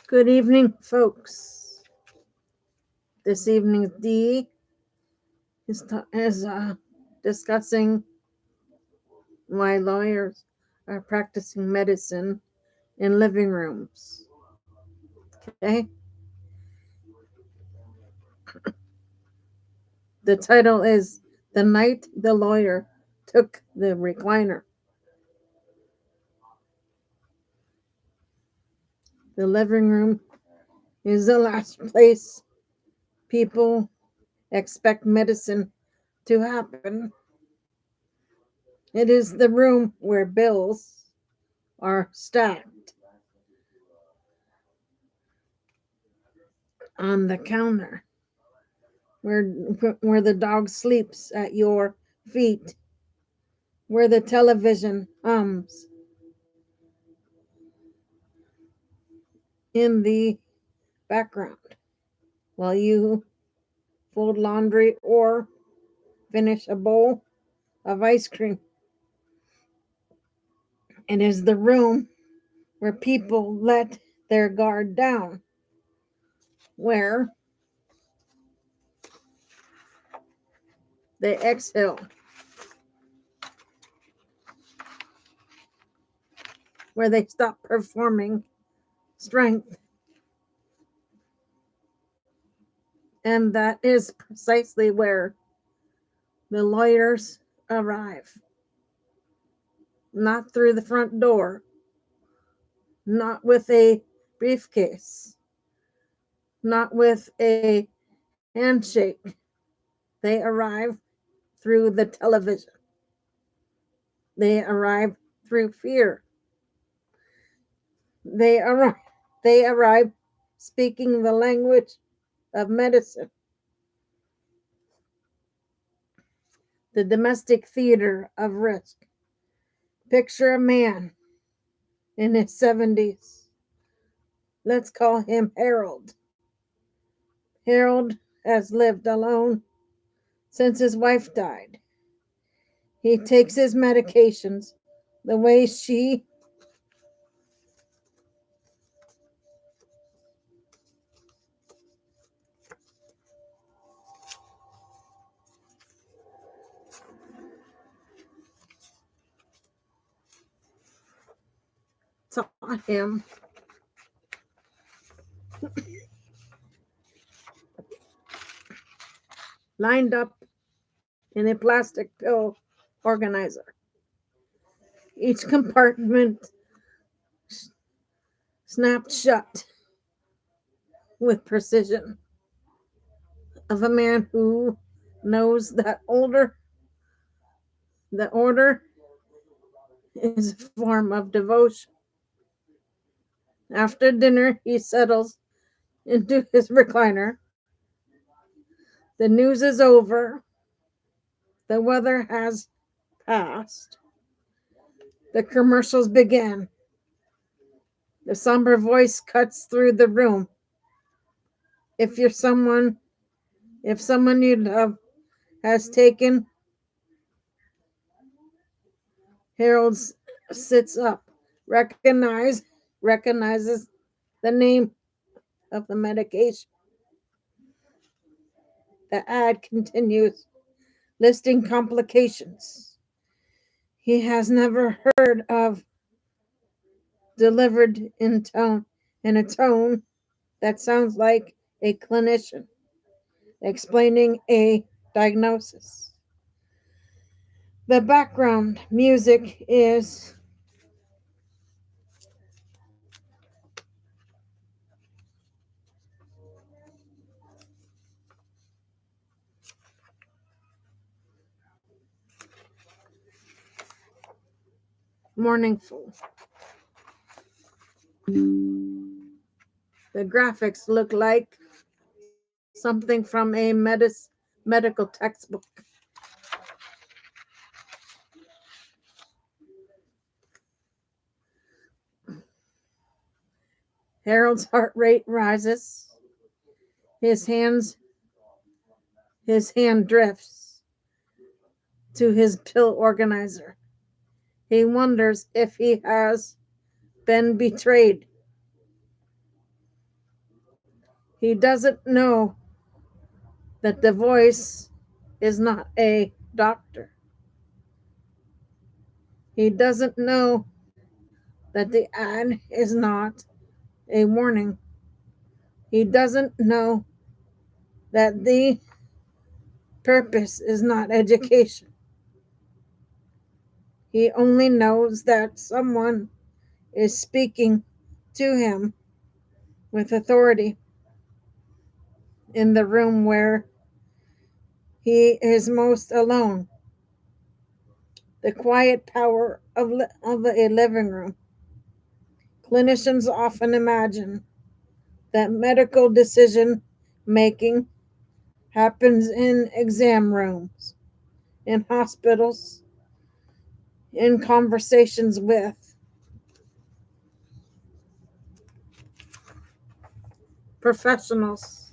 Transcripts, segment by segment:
Good evening, folks. This evening's D is discussing why lawyers are practicing medicine in living rooms. Okay? The title is The Night the Lawyer Took the Recliner. The living room is the last place people expect medicine to happen. It is the room where bills are stacked on the counter, where the dog sleeps at your feet, where the television hums in the background while you fold laundry or finish a bowl of ice cream. It is the room where people let their guard down, where they exhale, where they stop performing strength. And that is precisely where the lawyers arrive. Not through the front door, not with a briefcase, not with a handshake. They arrive through the television. They arrive through fear. They arrive speaking the language of medicine. The domestic theater of risk. Picture a man in his 70s. Let's call him Harold. Harold has lived alone since his wife died. He takes his medications the way she taught him. Lined up in a plastic pill organizer. Each compartment snapped shut with precision of a man who knows that the order is a form of devotion. After dinner, he settles into his recliner. The news is over. The weather has passed. The commercials begin. The somber voice cuts through the room. If someone you love has taken, Harold sits up, recognizes the name of the medication. The ad continues, listing complications he has never heard of, delivered in a tone that sounds like a clinician explaining a diagnosis. The background music is mournful. The graphics look like something from a medical textbook. Harold's heart rate rises. His hand drifts to his pill organizer. He wonders if he has been betrayed. He doesn't know that the voice is not a doctor. He doesn't know that the ad is not a warning. He doesn't know that the purpose is not education. He only knows that someone is speaking to him with authority in the room where he is most alone. The quiet power of a living room. Clinicians often imagine that medical decision making happens in exam rooms, in hospitals, in conversations with professionals.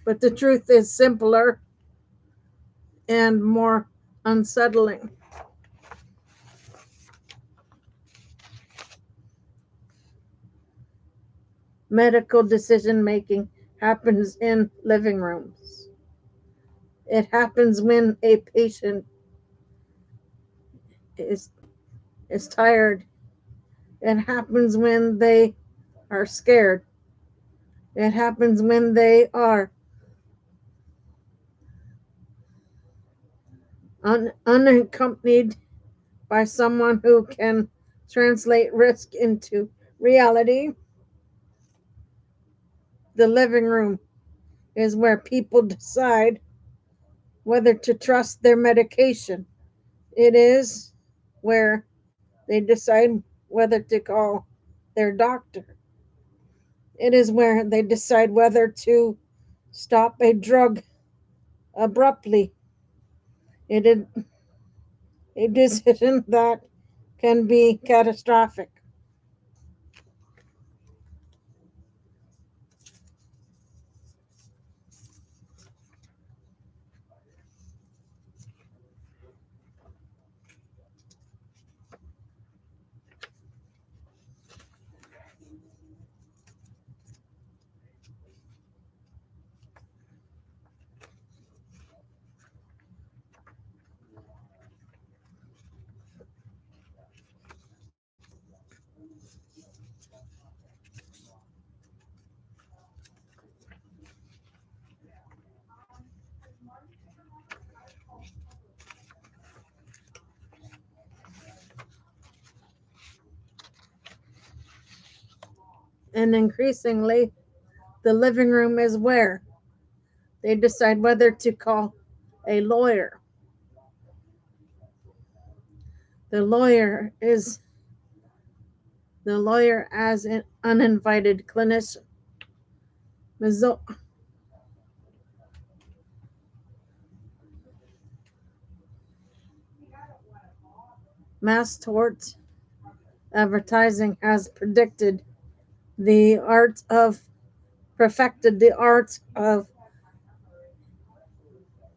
But the truth is simpler and more unsettling. Medical decision making happens in living rooms. It happens when a patient is, is tired. It happens when they are scared. It happens when they are unaccompanied by someone who can translate risk into reality. The living room is where people decide whether to trust their medication. It is where they decide whether to call their doctor. It is where they decide whether to stop a drug abruptly. It is a decision that can be catastrophic. And increasingly, the living room is where they decide whether to call a lawyer. The lawyer is the lawyer as an uninvited clinician. Mass tort advertising has the art of perfected the art of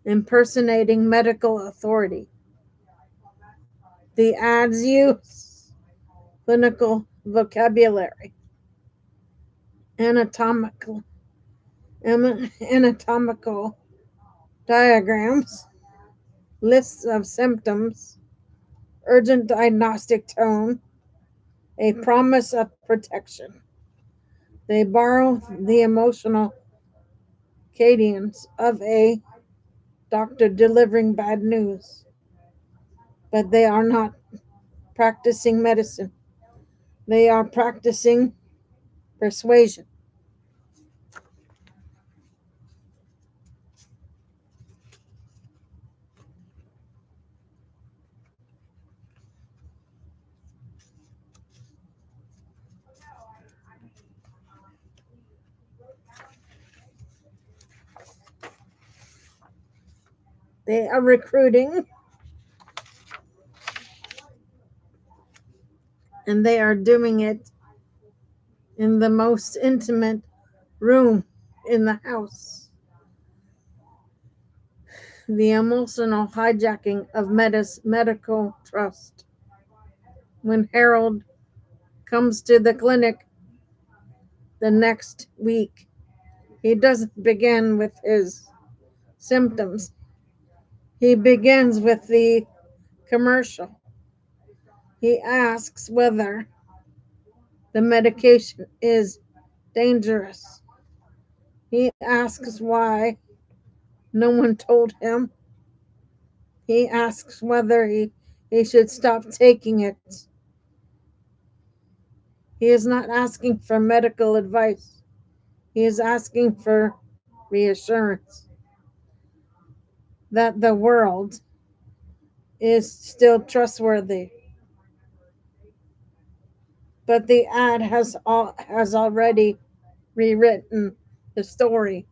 impersonating medical authority. The ads use clinical vocabulary, anatomical anatomical diagrams, lists of symptoms, urgent diagnostic tone, a promise of protection. They borrow the emotional cadence of a doctor delivering bad news, but they are not practicing medicine. They are practicing persuasion. They are recruiting and they are doing it in the most intimate room in the house. The emotional hijacking of medical trust. When Harold comes to the clinic the next week, He doesn't begin with his symptoms. He begins with the commercial. He asks whether the medication is dangerous. He asks why no one told him. He asks whether he should stop taking it. He is not asking for medical advice. He is asking for reassurance that the world is still trustworthy. But the ad has already rewritten the story.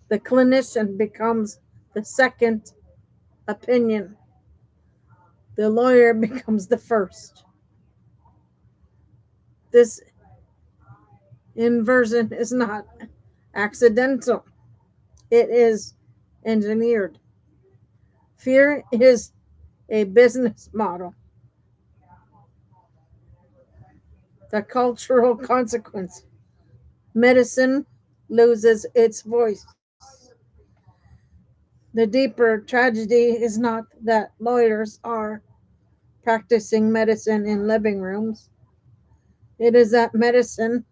The clinician becomes the second opinion. The lawyer becomes the first. This inversion is not accidental, it is engineered. Fear is a business model. The cultural consequence. Medicine loses its voice. The deeper tragedy is not that lawyers are practicing medicine in living rooms, it is that medicine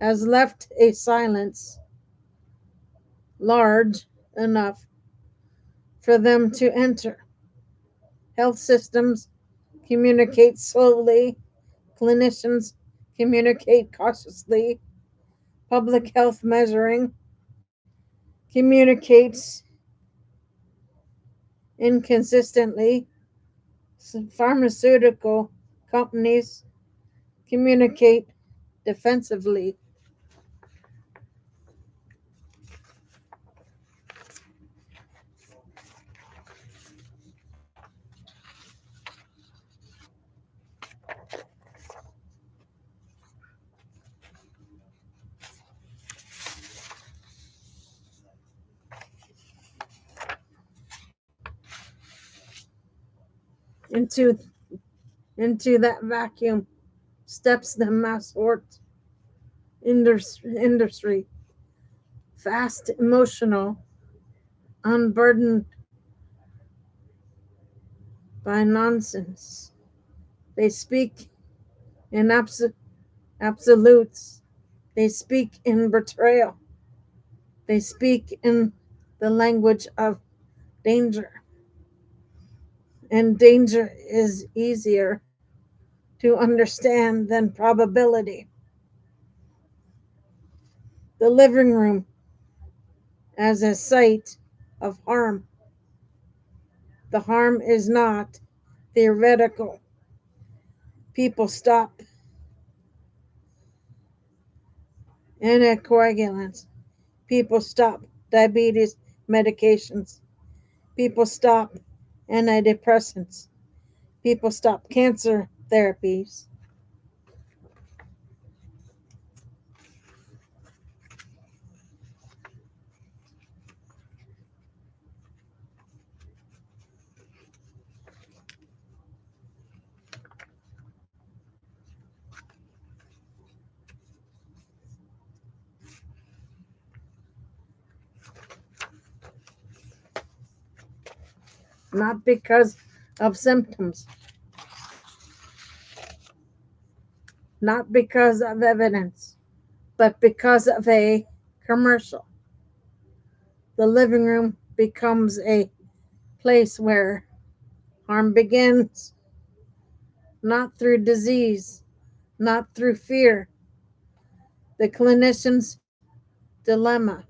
has left a silence large enough for them to enter. Health systems communicate slowly, clinicians communicate cautiously, public health measuring communicates inconsistently, pharmaceutical companies communicate defensively. Into that vacuum steps the mass industry, fast, emotional, unburdened by nonsense. They speak in absolutes. They speak in betrayal. They speak in the language of danger. And danger is easier to understand than probability. The living room as a site of harm. The harm is not theoretical. People stop anticoagulants. People stop diabetes medications. People stop antidepressants. People stop cancer therapies. Not because of symptoms, not because of evidence, but because of a commercial. The living room becomes a place where harm begins, not through disease, not through fear. The clinician's dilemma,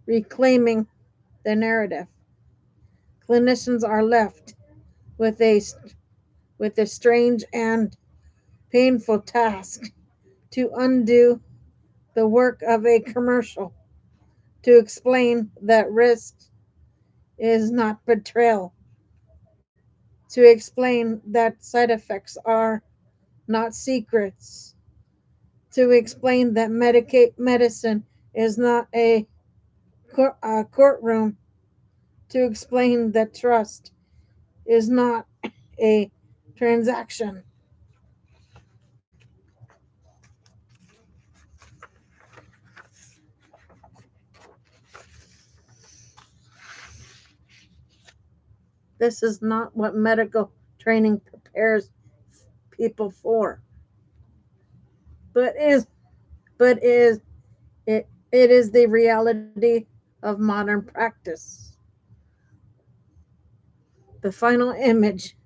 reclaiming the narrative. Clinicians are left with a strange and painful task to undo the work of a commercial, to explain that risk is not betrayal, to explain that side effects are not secrets, to explain that medicine is not a courtroom, to explain that trust is not a transaction. This is not what medical training prepares people for, but is but is it is the reality of modern practice. The final image,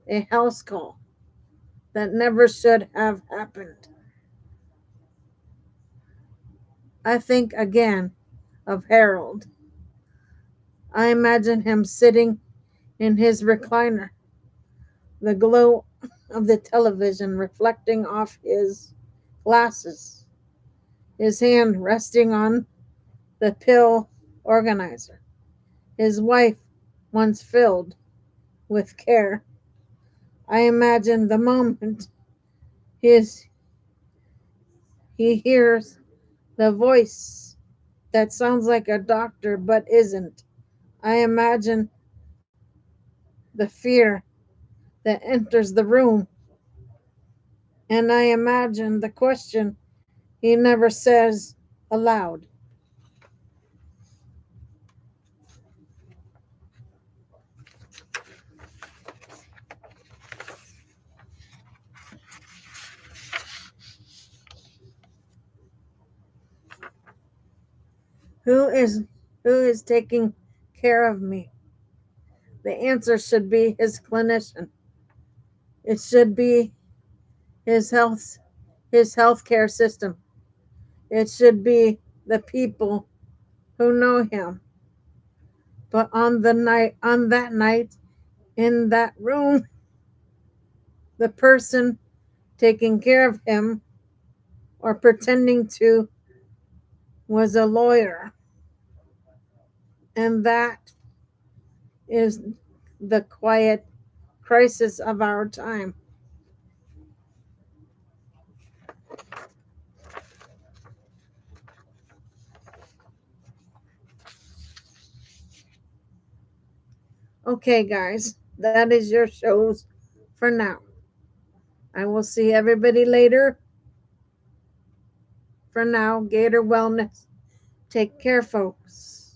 a house call that never should have happened. I think again of Harold. I imagine him sitting in his recliner, the glow of the television reflecting off his glasses, his hand resting on the pill organizer, his wife once filled with care. I imagine the moment his he hears the voice that sounds like a doctor but isn't. I imagine the fear that enters the room, and I imagine the question he never says aloud. Who is who is taking care of me? The answer should be his clinician. It should be his healthcare system. It should be the people who know him. But on that night in that room, the person taking care of him or pretending to was a lawyer. And that is the quiet crisis of our time. Okay, guys, that is your shows for now. I will see everybody later. For now, Gator Wellness. Take care, folks.